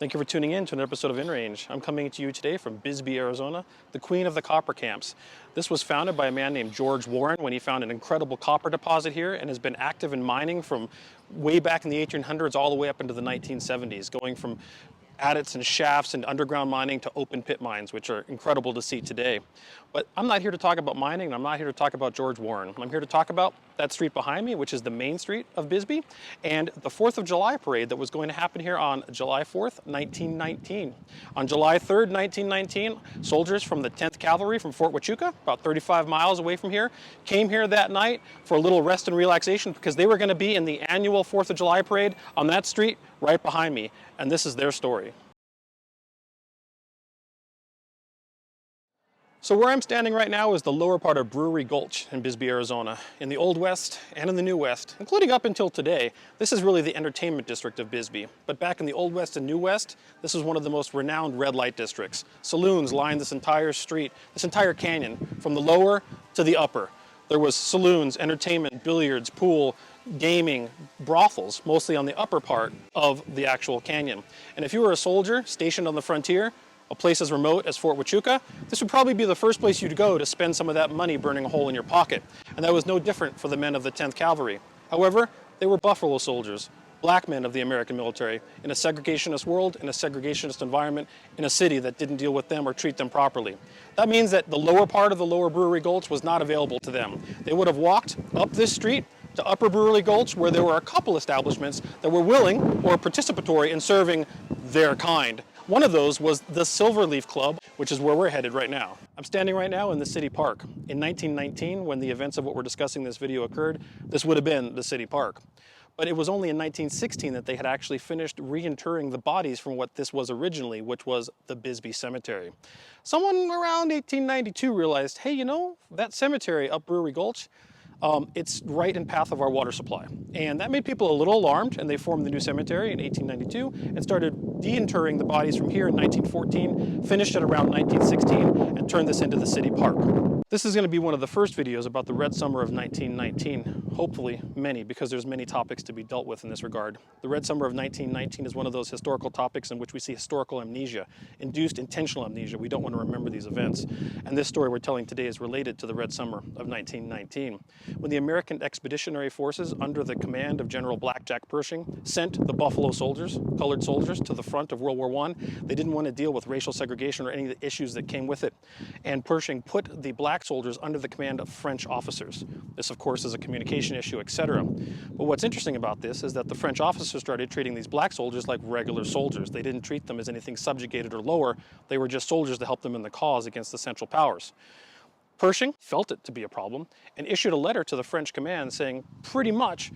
Thank you for tuning in to an episode of InRange. I'm coming to you today from Bisbee, Arizona, the queen of the copper camps. This was founded by a man named George Warren when he found an incredible copper deposit here and has been active in mining from way back in the 1800s all the way up into the 1970s, going from adits and shafts and underground mining to open pit mines, which are incredible to see today. But I'm not here to talk about mining, and I'm not here to talk about George Warren. I'm here to talk about that street behind me, which is the main street of Bisbee, and the 4th of July parade that was going to happen here on July 4th, 1919. On July 3rd, 1919, soldiers from the 10th Cavalry from Fort Huachuca, about 35 miles away from here, came here that night for a little rest and relaxation because they were going to be in the annual 4th of July parade on that street right behind me, and this is their story. So where I'm standing right now is the lower part of Brewery Gulch in Bisbee, Arizona. In the Old West and in the New West, including up until today, this is really the entertainment district of Bisbee. But back in the Old West and New West, this was one of the most renowned red light districts. Saloons lined this entire street, this entire canyon, from the lower to the upper. There was saloons, entertainment, billiards, pool, gaming, brothels, mostly on the upper part of the actual canyon. And if you were a soldier stationed on the frontier, a place as remote as Fort Huachuca, this would probably be the first place you'd go to spend some of that money burning a hole in your pocket. And that was no different for the men of the 10th Cavalry. However, they were buffalo soldiers, black men of the American military, in a segregationist world, in a segregationist environment, in a city that didn't deal with them or treat them properly. That means that the lower part of the lower Brewery Gulch was not available to them. They would have walked up this street to Upper Brewery Gulch, where there were a couple establishments that were willing or participatory in serving their kind. One of those was the Silverleaf Club, which is where we're headed right now. I'm standing right now in the city park. In 1919, when the events of what we're discussing in this video occurred, this would have been the city park. But it was only in 1916 that they had actually finished reinterring the bodies from what this was originally, which was the Bisbee Cemetery. Someone around 1892 realized, hey, you know, that cemetery up Brewery Gulch, it's right in path of our water supply. And that made people a little alarmed, and they formed the new cemetery in 1892 and started deinterring the bodies from here in 1914, finished it around 1916, and turned this into the city park. This is going to be one of the first videos about the Red Summer of 1919, hopefully many, because there's many topics to be dealt with in this regard. The Red Summer of 1919 is one of those historical topics in which we see historical amnesia, induced intentional amnesia. We don't want to remember these events. And this story we're telling today is related to the Red Summer of 1919. When the American Expeditionary Forces, under the command of General Jack Pershing, sent the Buffalo soldiers, colored soldiers, to the front of World War I, they didn't want to deal with racial segregation or any of the issues that came with it. And Pershing put the black soldiers under the command of French officers. This, of course, is a communication issue, etc. But what's interesting about this is that the French officers started treating these black soldiers like regular soldiers. They didn't treat them as anything subjugated or lower. They were just soldiers to help them in the cause against the Central Powers. Pershing felt it to be a problem and issued a letter to the French command saying, pretty much,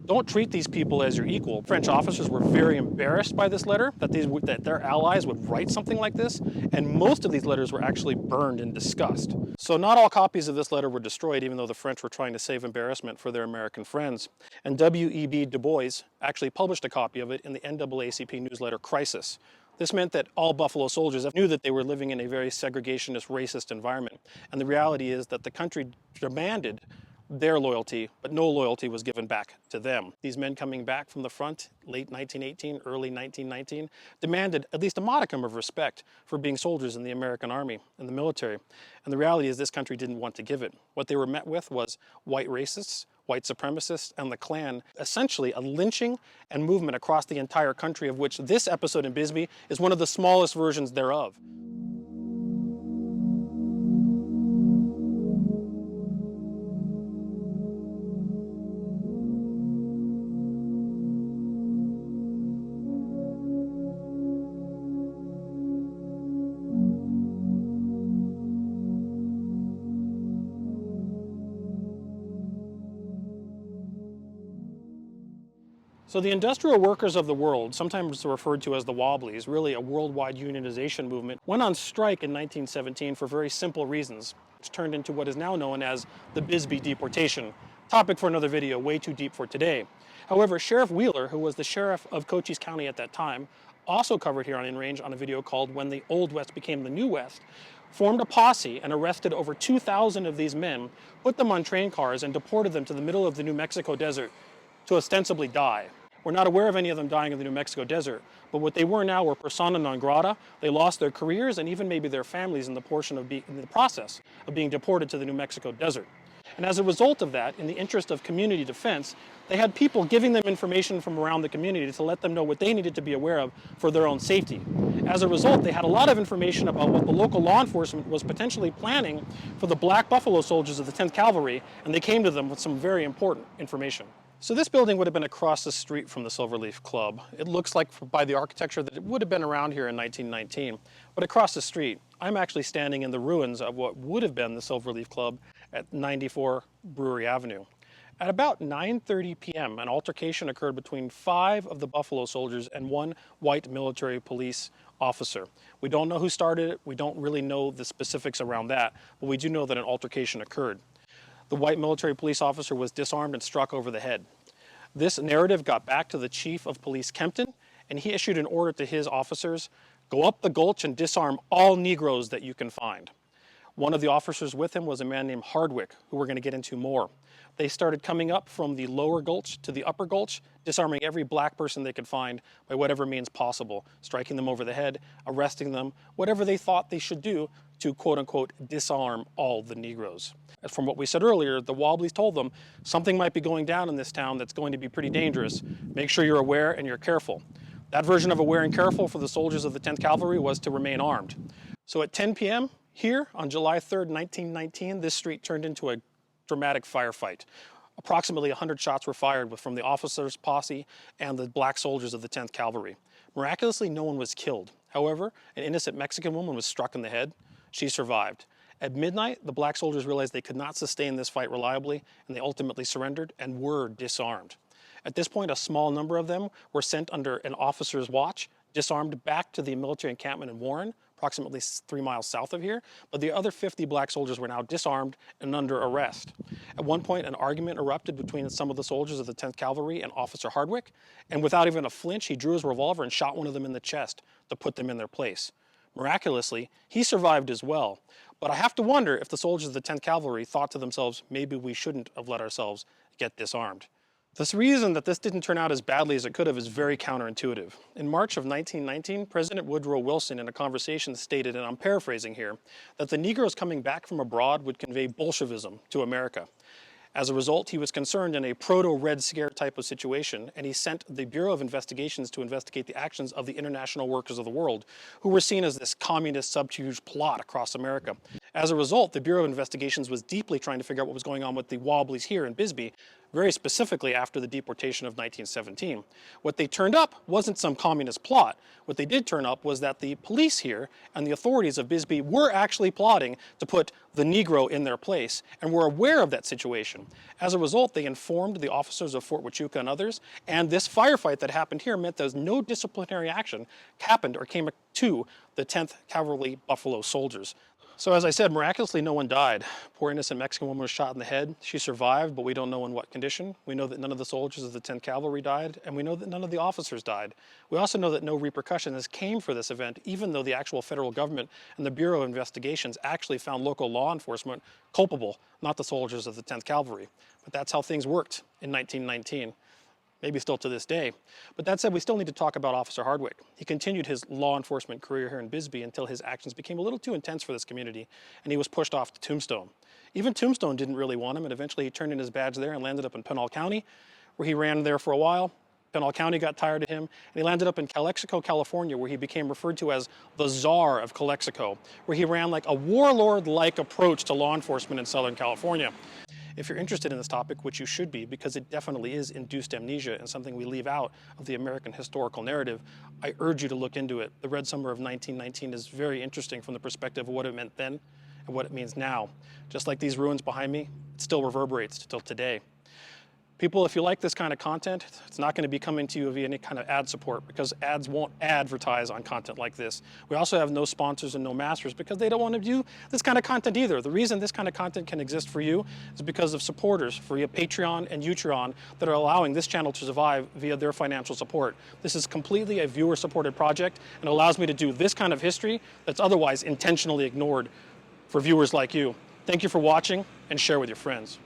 don't treat these people as your equal. French officers were very embarrassed by this letter, that their allies would write something like this, and most of these letters were actually burned in disgust. So not all copies of this letter were destroyed, even though the French were trying to save embarrassment for their American friends. And W.E.B. Du Bois actually published a copy of it in the NAACP newsletter Crisis. This meant that all Buffalo soldiers knew that they were living in a very segregationist, racist environment. And the reality is that the country demanded their loyalty, but no loyalty was given back to them. These men coming back from the front, late 1918, early 1919, demanded at least a modicum of respect for being soldiers in the American Army and the military. And the reality is this country didn't want to give it. What they were met with was white racists, white supremacists, and the Klan, essentially a lynching and movement across the entire country, of which this episode in Bisbee is one of the smallest versions thereof. So the industrial workers of the world, sometimes referred to as the Wobblies, really a worldwide unionization movement, went on strike in 1917 for very simple reasons, which turned into what is now known as the Bisbee Deportation. Topic for another video, way too deep for today. However, Sheriff Wheeler, who was the sheriff of Cochise County at that time, also covered here on InRange on a video called When the Old West Became the New West, formed a posse and arrested over 2,000 of these men, put them on train cars and deported them to the middle of the New Mexico desert to ostensibly die. We're not aware of any of them dying in the New Mexico desert, but what they were now were persona non grata. They lost their careers and even maybe their families in the process of being deported to the New Mexico desert. And as a result of that, in the interest of community defense, they had people giving them information from around the community to let them know what they needed to be aware of for their own safety. As a result, they had a lot of information about what the local law enforcement was potentially planning for the Black Buffalo Soldiers of the 10th Cavalry, and they came to them with some very important information. So this building would have been across the street from the Silverleaf Club. It looks like by the architecture that it would have been around here in 1919, but across the street, I'm actually standing in the ruins of what would have been the Silverleaf Club at 94 Brewery Avenue. At about 9:30 p.m., an altercation occurred between 5 of the Buffalo Soldiers and 1 white military police officer. We don't know who started it. We don't really know the specifics around that, but we do know that an altercation occurred. The white military police officer was disarmed and struck over the head. This narrative got back to the chief of police, Kempton, and he issued an order to his officers, go up the gulch and disarm all Negroes that you can find. One of the officers with him was a man named Hardwick, who we're going to get into more. They started coming up from the lower gulch to the upper gulch, disarming every black person they could find by whatever means possible, striking them over the head, arresting them, whatever they thought they should do to quote-unquote disarm all the Negroes. As from what we said earlier, the Wobblies told them something might be going down in this town that's going to be pretty dangerous. Make sure you're aware and you're careful. That version of aware and careful for the soldiers of the 10th Cavalry was to remain armed. So at 10 p.m. here on July 3rd, 1919, this street turned into a dramatic firefight. Approximately 100 shots were fired from the officers' posse and the black soldiers of the 10th Cavalry. Miraculously, no one was killed. However, an innocent Mexican woman was struck in the head. She survived. At midnight, the black soldiers realized they could not sustain this fight reliably, and they ultimately surrendered and were disarmed. At this point, a small number of them were sent under an officer's watch, disarmed back to the military encampment in Warren, approximately 3 miles south of here, but the other 50 black soldiers were now disarmed and under arrest. At one point, an argument erupted between some of the soldiers of the 10th Cavalry and Officer Hardwick, and without even a flinch, he drew his revolver and shot one of them in the chest to put them in their place. Miraculously, he survived as well, but I have to wonder if the soldiers of the 10th Cavalry thought to themselves, maybe we shouldn't have let ourselves get disarmed. The reason that this didn't turn out as badly as it could have is very counterintuitive. In March of 1919, President Woodrow Wilson in a conversation stated, and I'm paraphrasing here, that the Negroes coming back from abroad would convey Bolshevism to America. As a result, he was concerned in a proto-Red Scare type of situation, and he sent the Bureau of Investigations to investigate the actions of the international workers of the world, who were seen as this communist subterfuge plot across America. As a result, the Bureau of Investigations was deeply trying to figure out what was going on with the Wobblies here in Bisbee, very specifically after the deportation of 1917. What they turned up wasn't some communist plot. What they did turn up was that the police here and the authorities of Bisbee were actually plotting to put the Negro in their place and were aware of that situation. As a result, they informed the officers of Fort Huachuca and others, and this firefight that happened here meant there was no disciplinary action happened or came to the 10th Cavalry Buffalo Soldiers. So as I said, miraculously no one died. Poor innocent Mexican woman was shot in the head. She survived, but we don't know in what condition. We know that none of the soldiers of the 10th Cavalry died, and we know that none of the officers died. We also know that no repercussions came for this event, even though the actual federal government and the Bureau of Investigations actually found local law enforcement culpable, not the soldiers of the 10th Cavalry. But that's how things worked in 1919. Maybe still to this day. But that said, we still need to talk about Officer Hardwick. He continued his law enforcement career here in Bisbee until his actions became a little too intense for this community, and he was pushed off to Tombstone. Even Tombstone didn't really want him, and eventually he turned in his badge there and landed up in Pinal County, where he ran there for a while. Pinal County got tired of him, and he landed up in Calexico, California, where he became referred to as the Czar of Calexico, where he ran like a warlord-like approach to law enforcement in Southern California. If you're interested in this topic, which you should be, because it definitely is induced amnesia and something we leave out of the American historical narrative, I urge you to look into it. The Red Summer of 1919 is very interesting from the perspective of what it meant then and what it means now. Just like these ruins behind me, it still reverberates till today. People, if you like this kind of content, it's not going to be coming to you via any kind of ad support, because ads won't advertise on content like this. We also have no sponsors and no masters because they don't want to do this kind of content either. The reason this kind of content can exist for you is because of supporters via Patreon and Utreon that are allowing this channel to survive via their financial support. This is completely a viewer-supported project and allows me to do this kind of history that's otherwise intentionally ignored for viewers like you. Thank you for watching, and share with your friends.